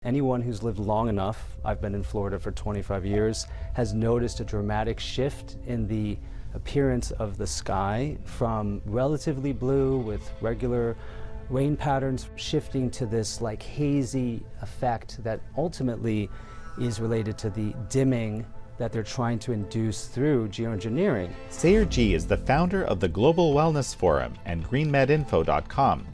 Anyone who's lived long enough, I've been in Florida for 25 years, has noticed a dramatic shift in the appearance of the sky from relatively blue with regular rain patterns shifting to this like hazy effect that ultimately is related to the dimming that they're trying to induce through geoengineering. Sayer Ji is the founder of the Global Wellness Forum and GreenMedInfo.com.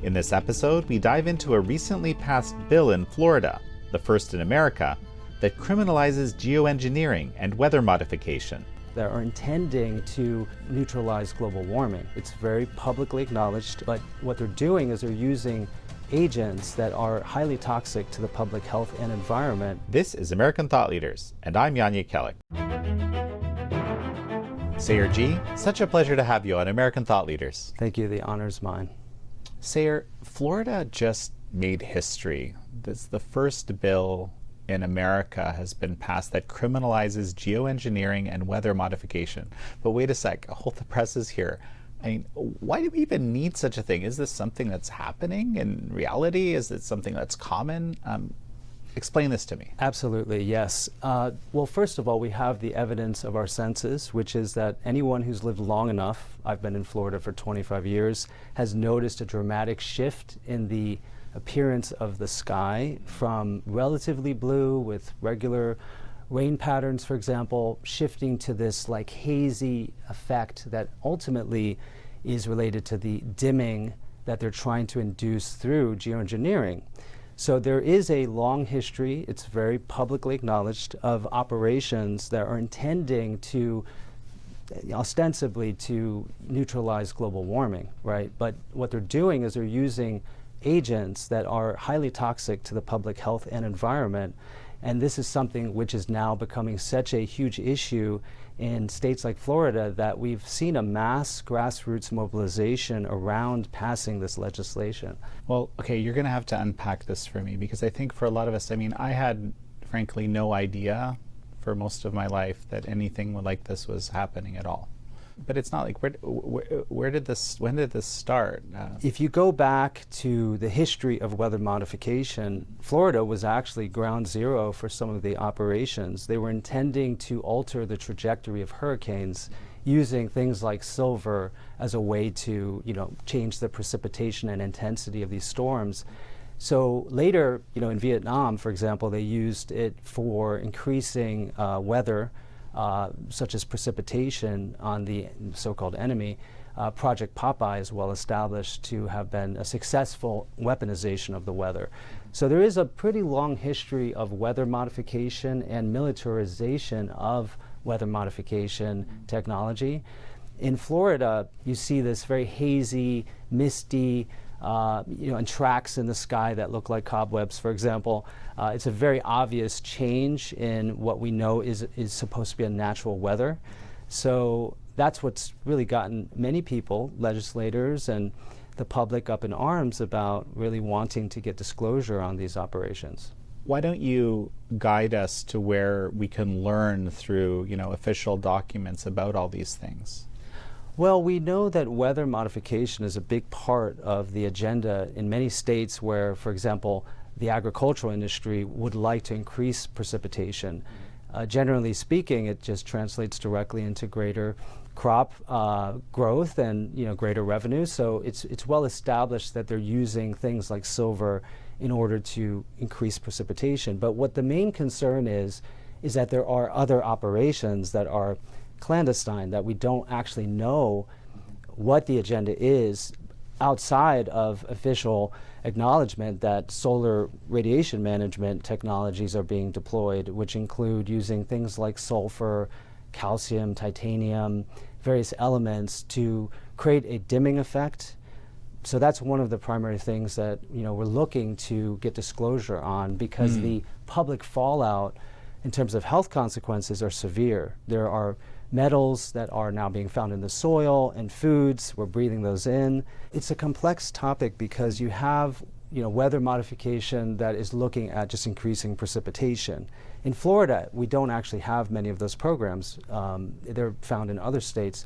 In this episode, we dive into a recently passed bill in Florida, the first in America, that criminalizes geoengineering and weather modification. They are intending to neutralize global warming. It's very publicly acknowledged, but what they're doing is they're using agents that are highly toxic to the public health and environment. This is American Thought Leaders, and I'm Yanya Kellick. Sayer Ji, such a pleasure to have you on American Thought Leaders. Thank you, the honor's mine. Sayer, Florida just made history. This the first bill in America has been passed that criminalizes geoengineering and weather modification. But wait a sec, hold the presses here. I mean, why do we even need such a thing? Is this something that's happening in reality? Is it something that's common? Explain this to me. Absolutely, yes. Well, first of all, we have the evidence of our senses, which is that anyone who's lived long enough, I've been in Florida for 25 years, has noticed a dramatic shift in the appearance of the sky from relatively blue with regular rain patterns, for example, shifting to this like hazy effect that ultimately is related to the dimming that they're trying to induce through geoengineering. So there is a long history, it's very publicly acknowledged, of operations that are intending to ostensibly to neutralize global warming, right? But what they're doing is they're using agents that are highly toxic to the public health and environment. And this is something which is now becoming such a huge issue in states like Florida that we've seen a mass grassroots mobilization around passing this legislation. Well, okay, you're going to have to unpack this for me, because I think for a lot of us, I mean, I had frankly no idea for most of my life that anything like this was happening at all. But it's not like, when did this start? If you go back to the history of weather modification, Florida was actually ground zero for some of the operations. They were intending to alter the trajectory of hurricanes using things like silver as a way to, change the precipitation and intensity of these storms. So later, in Vietnam, for example, they used it for increasing weather, such as precipitation on the so-called enemy. Project Popeye is well established to have been a successful weaponization of the weather. So there is a pretty long history of weather modification and militarization of weather modification technology. In Florida, you see this very hazy, misty, and tracks in the sky that look like cobwebs, for example. It's a very obvious change in what we know is supposed to be a natural weather. So that's what's really gotten many people, legislators and the public, up in arms about really wanting to get disclosure on these operations. Why don't you guide us to where we can learn through, official documents about all these things? Well, we know that weather modification is a big part of the agenda in many states where, for example, the agricultural industry would like to increase precipitation. Generally speaking, it just translates directly into greater crop growth and greater revenue. So it's well established that they're using things like silver in order to increase precipitation. But what the main concern is that there are other operations that are clandestine, that we don't actually know what the agenda is outside of official acknowledgement that solar radiation management technologies are being deployed, which include using things like sulfur, calcium, titanium, various elements to create a dimming effect. So that's one of the primary things that we're looking to get disclosure on, because the public fallout in terms of health consequences are severe. There are metals that are now being found in the soil and foods. We're breathing those in. It's a complex topic because you have weather modification that is looking at just increasing precipitation. In Florida, we don't actually have many of those programs. They're found in other states.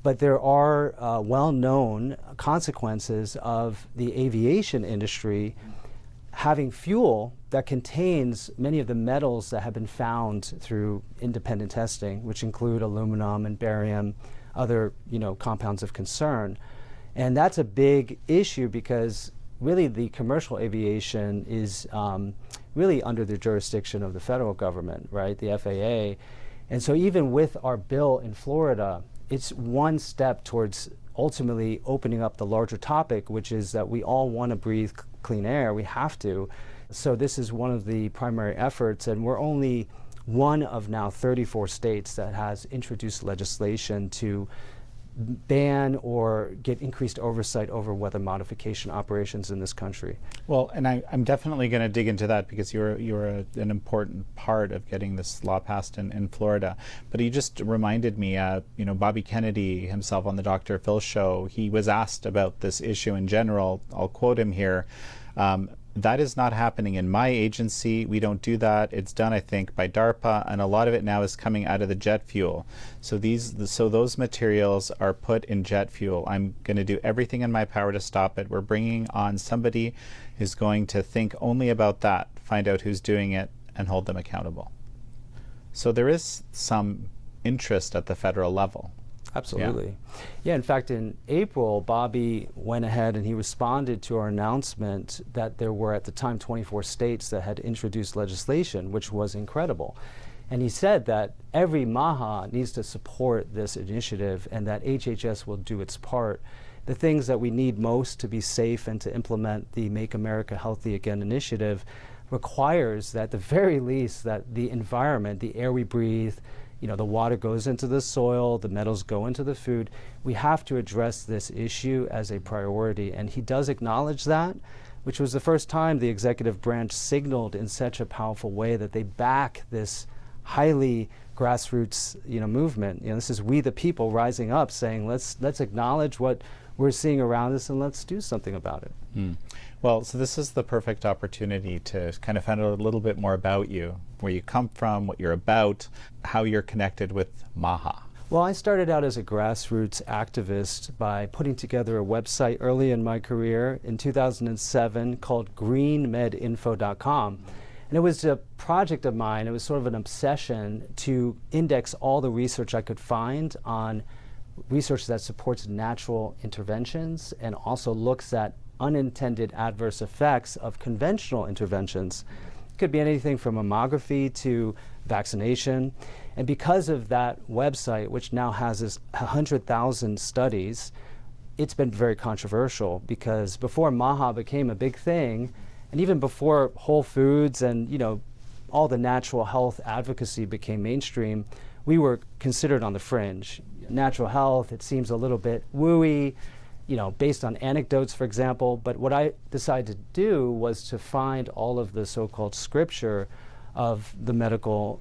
But there are well-known consequences of the aviation industry having fuel that contains many of the metals that have been found through independent testing, which include aluminum and barium, other compounds of concern. And that's a big issue because really the commercial aviation is really under the jurisdiction of the federal government, right, the FAA. And so even with our bill in Florida, it's one step towards ultimately opening up the larger topic, which is that we all want to breathe clean air. We have to. So this is one of the primary efforts, and we're only one of now 34 states that has introduced legislation to ban or get increased oversight over weather modification operations in this country. Well, and I'm definitely going to dig into that because you're an important part of getting this law passed in Florida. But you just reminded me, Bobby Kennedy himself on the Dr. Phil show, he was asked about this issue in general. I'll quote him here. That is not happening in my agency. We don't do that. It's done, I think, by DARPA, and a lot of it now is coming out of the jet fuel. So those materials are put in jet fuel. I'm going to do everything in my power to stop it. We're bringing on somebody who's going to think only about that, find out who's doing it, and hold them accountable. So there is some interest at the federal level. Absolutely. Yeah, in fact, in April, Bobby went ahead and he responded to our announcement that there were at the time 24 states that had introduced legislation, which was incredible. And he said that every MAHA needs to support this initiative and that HHS will do its part. The things that we need most to be safe and to implement the Make America Healthy Again initiative requires that, at the very least, that the environment, the air we breathe, the water goes into the soil, the metals go into the food. We have to address this issue as a priority, and he does acknowledge that, which was the first time the executive branch signaled in such a powerful way that they back this highly grassroots movement. This is we the people rising up saying, let's acknowledge what we're seeing around us and let's do something about it. Well, so this is the perfect opportunity to kind of find out a little bit more about you, where you come from, what you're about, how you're connected with MAHA. Well, I started out as a grassroots activist by putting together a website early in my career in 2007 called GreenMedInfo.com. And it was a project of mine. It was sort of an obsession to index all the research I could find on research that supports natural interventions and also looks at unintended adverse effects of conventional interventions. It could be anything from mammography to vaccination. And because of that website, which now has 100,000 studies, it's been very controversial because before MAHA became a big thing, and even before Whole Foods and all the natural health advocacy became mainstream, we were considered on the fringe. Natural health, it seems a little bit wooey, based on anecdotes, for example. But what I decided to do was to find all of the so-called scripture of the medical,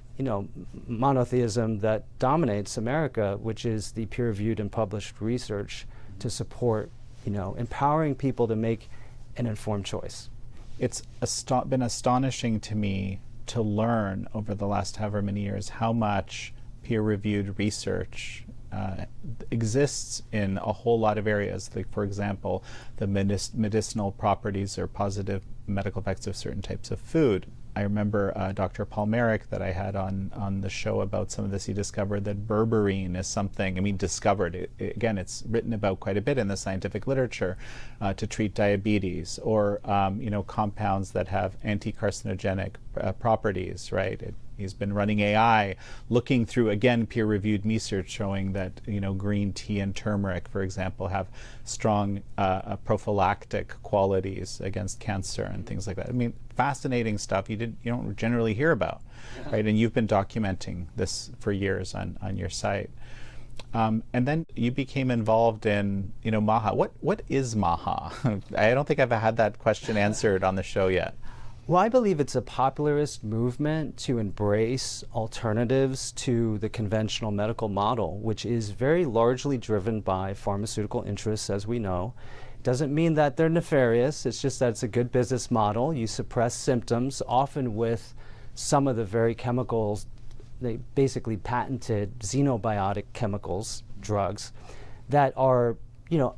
monotheism that dominates America, which is the peer-reviewed and published research to support, empowering people to make an informed choice. It's been astonishing to me to learn over the last however many years how much peer-reviewed research exists in a whole lot of areas, like, for example, the medicinal properties or positive medical effects of certain types of food. I remember Dr. Paul Merrick that I had on the show about some of this. He discovered that berberine is something, discovered it. Again, it's written about quite a bit in the scientific literature to treat diabetes, or compounds that have anti-carcinogenic properties, right? He's been running AI, looking through, again, peer-reviewed research showing that, green tea and turmeric, for example, have strong prophylactic qualities against cancer and things like that. Fascinating stuff you don't generally hear about, right? And you've been documenting this for years on your site. And then you became involved in, MAHA. What is MAHA? I don't think I've had that question answered on the show yet. Well, I believe it's a popularist movement to embrace alternatives to the conventional medical model, which is very largely driven by pharmaceutical interests, as we know. It doesn't mean that they're nefarious. It's just that it's a good business model. You suppress symptoms, often with some of the very chemicals, they basically patented xenobiotic chemicals, drugs, that are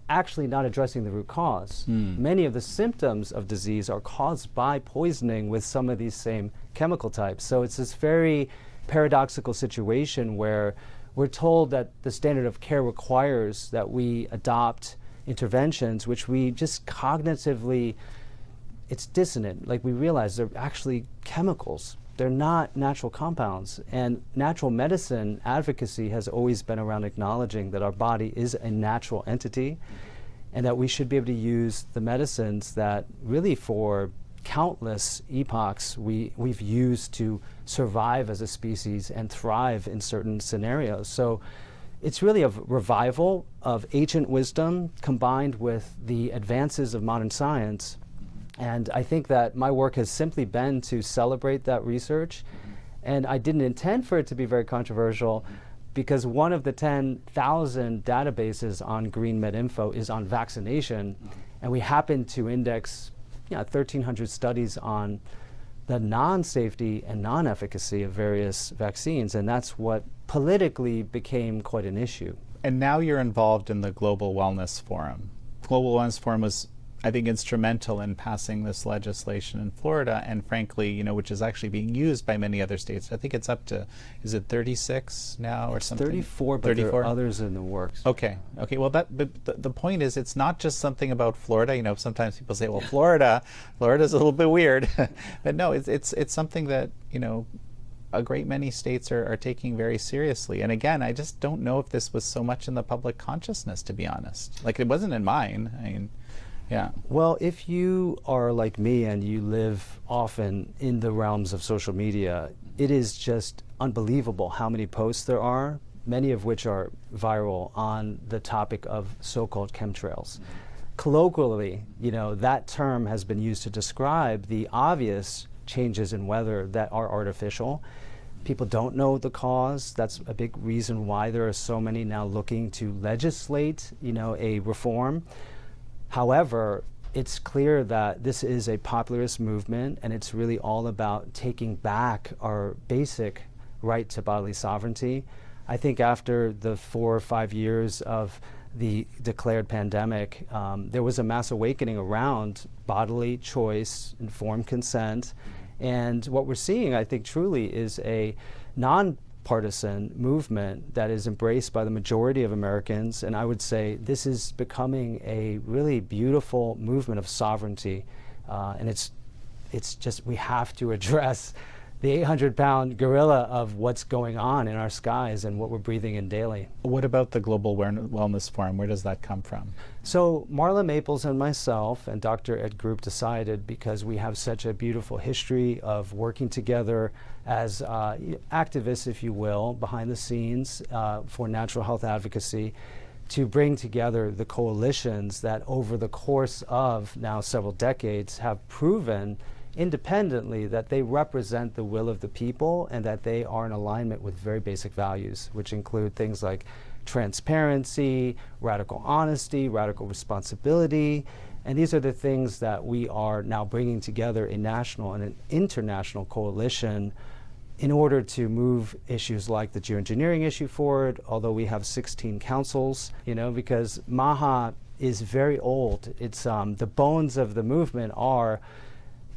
actually not addressing the root cause. Many of the symptoms of disease are caused by poisoning with some of these same chemical types. So it's this very paradoxical situation where we're told that the standard of care requires that we adopt interventions which we just cognitively, it's dissonant. Like, we realize they're actually chemicals. They're not natural compounds. And natural medicine advocacy has always been around acknowledging that our body is a natural entity and that we should be able to use the medicines that really for countless epochs we've used to survive as a species and thrive in certain scenarios. So it's really a revival of ancient wisdom combined with the advances of modern science. And I think that my work has simply been to celebrate that research. And I didn't intend for it to be very controversial because one of the 10,000 databases on GreenMedInfo is on vaccination. And we happen to index 1,300 studies on the non-safety and non-efficacy of various vaccines. And that's what politically became quite an issue. And now you're involved in the Global Wellness Forum. Global Wellness Forum was, I think, instrumental in passing this legislation in Florida, and frankly, which is actually being used by many other states. I think it's up to, is it 36 now or something? 34, but 34? There are others in the works. Okay. Well, but the point is, it's not just something about Florida. Sometimes people say, well, Florida's a little bit weird, but no, it's something that a great many states are taking very seriously. And again, I just don't know if this was so much in the public consciousness, to be honest. Like, it wasn't in mine. I mean. Yeah. Well, if you are like me and you live often in the realms of social media, it is just unbelievable how many posts there are, many of which are viral on the topic of so-called chemtrails. Colloquially, that term has been used to describe the obvious changes in weather that are artificial. People don't know the cause. That's a big reason why there are so many now looking to legislate, a reform. However, it's clear that this is a popularist movement, and it's really all about taking back our basic right to bodily sovereignty. I think after the 4 or 5 years of the declared pandemic, there was a mass awakening around bodily choice, informed consent, and what we're seeing, I think, truly is a nonpartisan movement that is embraced by the majority of Americans, and I would say this is becoming a really beautiful movement of sovereignty, and it's just, we have to address the 800-pound gorilla of what's going on in our skies and what we're breathing in daily. What about the Global Wellness Forum? Where does that come from? So Marla Maples and myself and Dr. Ed Group decided, because we have such a beautiful history of working together as activists, if you will, behind the scenes for natural health advocacy, to bring together the coalitions that over the course of now several decades have proven independently that they represent the will of the people and that they are in alignment with very basic values, which include things like transparency, radical honesty, radical responsibility. And these are the things that we are now bringing together a national and an international coalition in order to move issues like the geoengineering issue forward, although we have 16 councils, because MAHA is very old. It's the bones of the movement are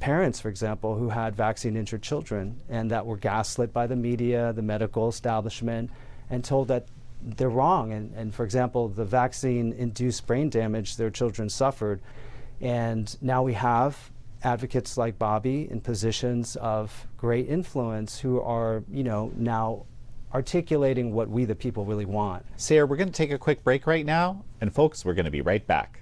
parents, for example, who had vaccine-injured children and that were gaslit by the media, the medical establishment, and told that they're wrong. And for example, the vaccine-induced brain damage their children suffered. And now we have advocates like Bobby in positions of great influence who are, now articulating what we the people really want. Sarah, we're going to take a quick break right now. And folks, we're going to be right back.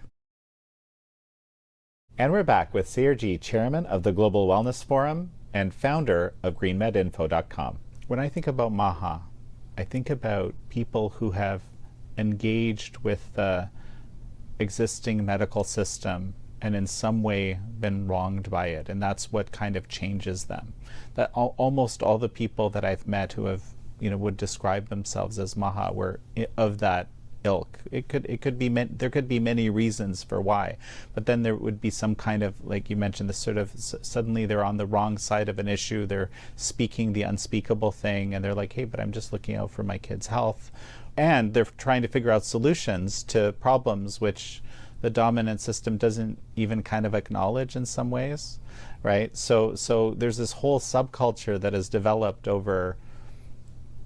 And we're back with Sayre Ji, chairman of the Global Wellness Forum and founder of GreenMedInfo.com. When I think about MAHA, I think about people who have engaged with the existing medical system and in some way been wronged by it, and that's what kind of changes them. That almost all the people that I've met who have, would describe themselves as MAHA were of that ilk. There could be many reasons for why, but then there would be some kind of, like you mentioned, this sort of suddenly they're on the wrong side of an issue. They're speaking the unspeakable thing, and they're like, hey, but I'm just looking out for my kid's health, and they're trying to figure out solutions to problems which the dominant system doesn't even kind of acknowledge in some ways, right? So there's this whole subculture that has developed over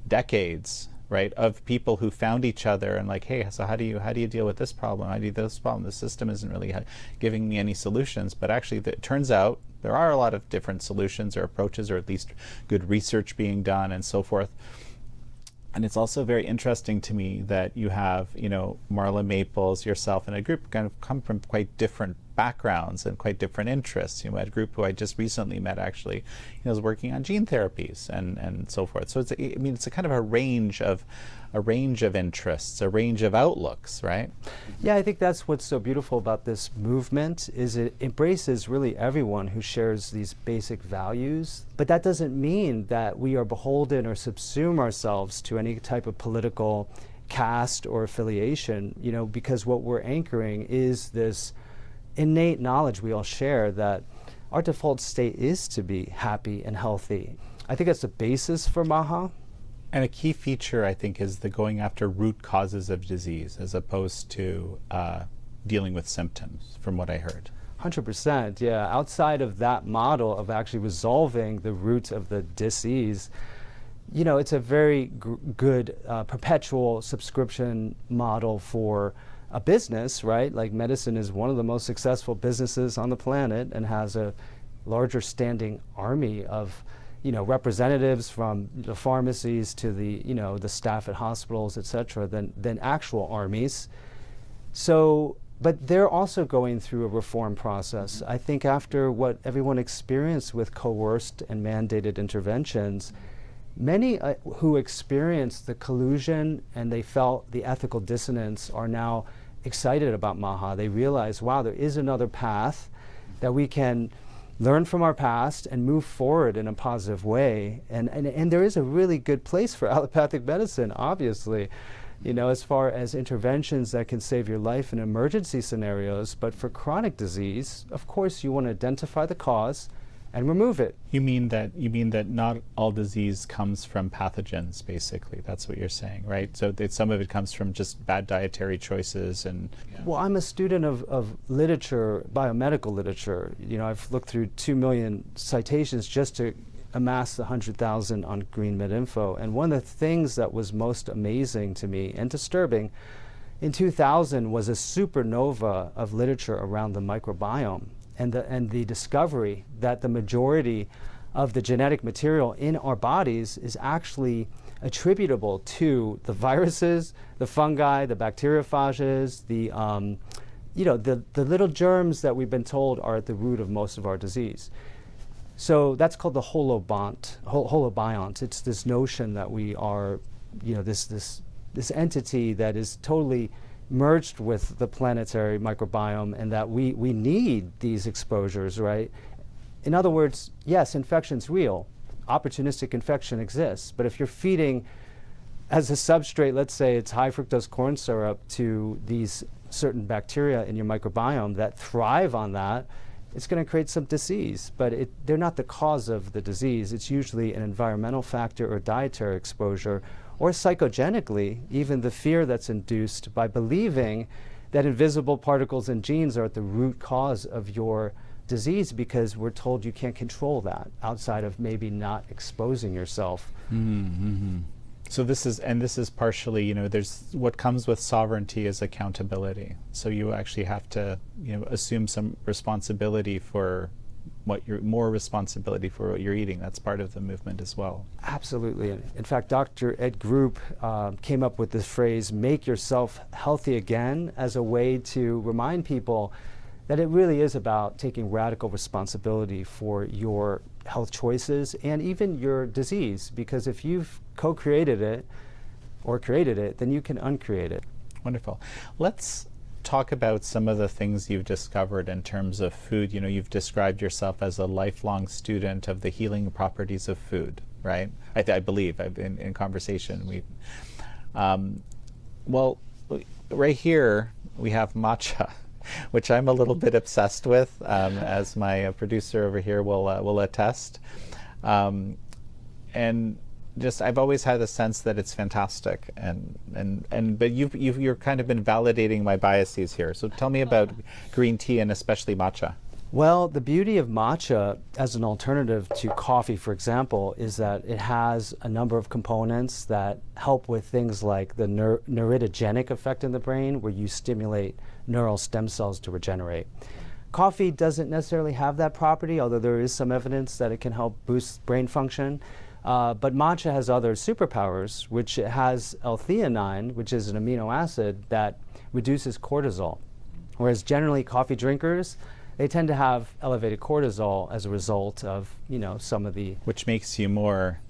decades, right, of people who found each other and like, hey, so how do you deal with this problem? How do you deal with this problem? The system isn't really giving me any solutions. But actually, it turns out there are a lot of different solutions or approaches, or at least good research being done and so forth. And it's also very interesting to me that you have, Marla Maples, yourself, and a group kind of come from quite different backgrounds and quite different interests. A group who I just recently met actually, is working on gene therapies and so forth. So it's a kind of a range of interests, a range of outlooks, right? Yeah, I think that's what's so beautiful about this movement is it embraces really everyone who shares these basic values. But that doesn't mean that we are beholden or subsume ourselves to any type of political caste or affiliation, because what we're anchoring is this innate knowledge we all share that our default state is to be happy and healthy. I think that's the basis for MAHA. And a key feature, I think, is the going after root causes of disease as opposed to dealing with symptoms, from what I heard. 100%, yeah. Outside of that model of actually resolving the root of the disease, it's a very good perpetual subscription model for a business, right? Like medicine is one of the most successful businesses on the planet and has a larger standing army of representatives from the pharmacies to the staff at hospitals, et cetera, than actual armies. So, but they're also going through a reform process. I think after what everyone experienced with coerced and mandated interventions, many who experienced the collusion and they felt the ethical dissonance are now excited about MAHA. They realize, wow, there is another path that we can learn from our past and move forward in a positive way. And there is a really good place for allopathic medicine, obviously, as far as interventions that can save your life in emergency scenarios. But for chronic disease, of course, you want to identify the cause and remove it. You mean that not all disease comes from pathogens, basically. That's what you're saying, right? So some of it comes from just bad dietary choices and... Yeah. Well, I'm a student of literature, biomedical literature. I've looked through 2 million citations just to amass the 100,000 on GreenMedInfo. And one of the things that was most amazing to me and disturbing in 2000 was a supernova of literature around the microbiome. And the discovery that the majority of the genetic material in our bodies is actually attributable to the viruses, the fungi, the bacteriophages, the little germs that we've been told are at the root of most of our disease. So that's called the holobiont. It's this notion that we are, this entity that is totally merged with the planetary microbiome, and that we need these exposures, right? In other words, yes, infection's real. Opportunistic infection exists. But if you're feeding as a substrate, let's say it's high fructose corn syrup to these certain bacteria in your microbiome that thrive on that, it's going to create some disease. But they're not the cause of the disease. It's usually an environmental factor or dietary exposure, or psychogenically, even the fear that's induced by believing that invisible particles and genes are at the root cause of your disease, because we're told you can't control that outside of maybe not exposing yourself. Mm-hmm. So this is partially, there's what comes with sovereignty is accountability. So you actually have to, assume some responsibility for more responsibility for what you're eating. That's part of the movement as well. Absolutely. In fact, Dr. Ed Group came up with this phrase, make yourself healthy again, as a way to remind people that it really is about taking radical responsibility for your health choices and even your disease, because if you've co-created it or created it, then you can uncreate it. Wonderful. Let's talk about some of the things you've discovered in terms of food. You've described yourself as a lifelong student of the healing properties of food, right? I believe in conversation well, right here we have matcha, which I'm a little bit obsessed with, as my producer over here will attest. And just I've always had a sense that it's fantastic, but you're kind of been validating my biases here. So tell me about green tea and especially matcha. Well, the beauty of matcha as an alternative to coffee, for example, is that it has a number of components that help with things like the neurogeneric effect in the brain, where you stimulate neural stem cells to regenerate. Coffee doesn't necessarily have that property, although there is some evidence that it can help boost brain function. But matcha has other superpowers, which has L-theanine, which is an amino acid that reduces cortisol. Whereas generally coffee drinkers, they tend to have elevated cortisol as a result of, some of the... Which makes you more,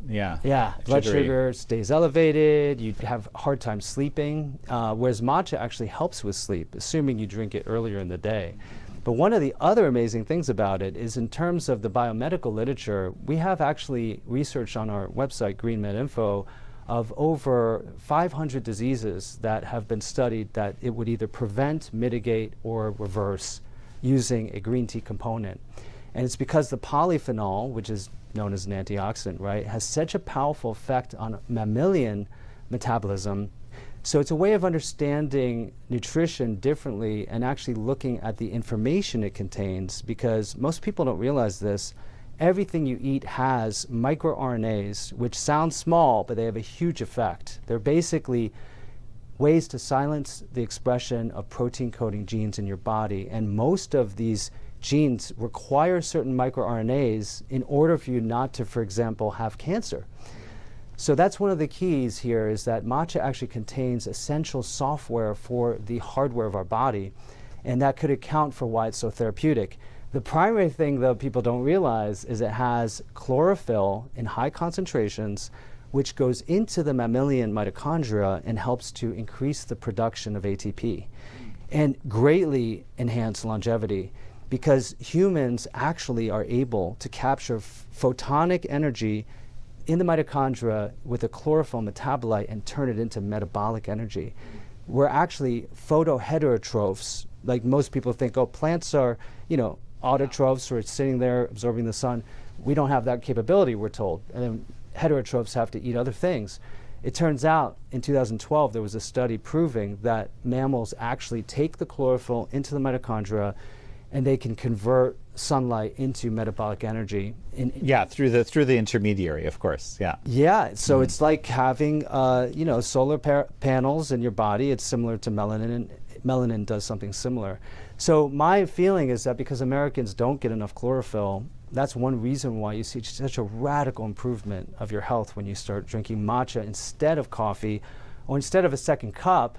Yeah, blood sugar stays elevated, you have a hard time sleeping, whereas matcha actually helps with sleep, assuming you drink it earlier in the day. But one of the other amazing things about it is in terms of the biomedical literature, we have actually research on our website, GreenMedInfo, of over 500 diseases that have been studied that it would either prevent, mitigate, or reverse using a green tea component. And it's because the polyphenol, which is known as an antioxidant, right, has such a powerful effect on mammalian metabolism. So it's a way of understanding nutrition differently and actually looking at the information it contains, because most people don't realize this. Everything you eat has microRNAs, which sound small, but they have a huge effect. They're basically ways to silence the expression of protein-coding genes in your body, and most of these genes require certain microRNAs in order for you not to, for example, have cancer. So that's one of the keys here, is that matcha actually contains essential software for the hardware of our body, and that could account for why it's so therapeutic. The primary thing, though, people don't realize is it has chlorophyll in high concentrations, which goes into the mammalian mitochondria and helps to increase the production of ATP and greatly enhance longevity, because humans actually are able to capture photonic energy in the mitochondria with a chlorophyll metabolite and turn it into metabolic energy. We're actually photoheterotrophs. Like most people think, oh, plants are, autotrophs, or it's sitting there absorbing the sun. We don't have that capability, we're told. And then heterotrophs have to eat other things. It turns out in 2012 there was a study proving that mammals actually take the chlorophyll into the mitochondria, and they can convert sunlight into metabolic energy. Through the intermediary, of course. Yeah, so it's like having solar panels in your body. It's similar to melanin, and melanin does something similar. So my feeling is that because Americans don't get enough chlorophyll, that's one reason why you see such a radical improvement of your health when you start drinking matcha instead of coffee, or instead of a second cup,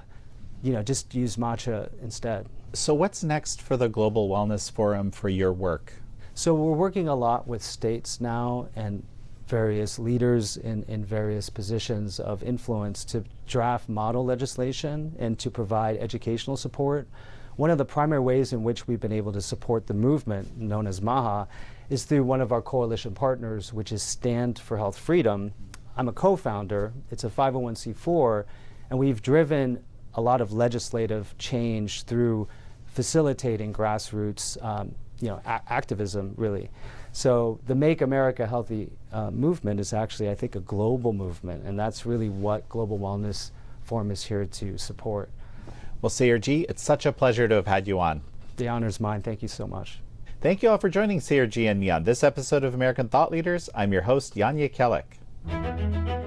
just use matcha instead. So what's next for the Global Wellness Forum for your work? So we're working a lot with states now and various leaders in various positions of influence to draft model legislation and to provide educational support. One of the primary ways in which we've been able to support the movement, known as MAHA, is through one of our coalition partners, which is Stand for Health Freedom. I'm a co-founder. It's a 501c4, and we've driven a lot of legislative change through facilitating grassroots activism, really. So the Make America Healthy movement is actually, I think, a global movement, and that's really what Global Wellness Forum is here to support. Well, Sayur Ji, it's such a pleasure to have had you on. The honor's mine. Thank you so much. Thank you all for joining Sayur Ji and me on this episode of American Thought Leaders. I'm your host, Yanya Kellick.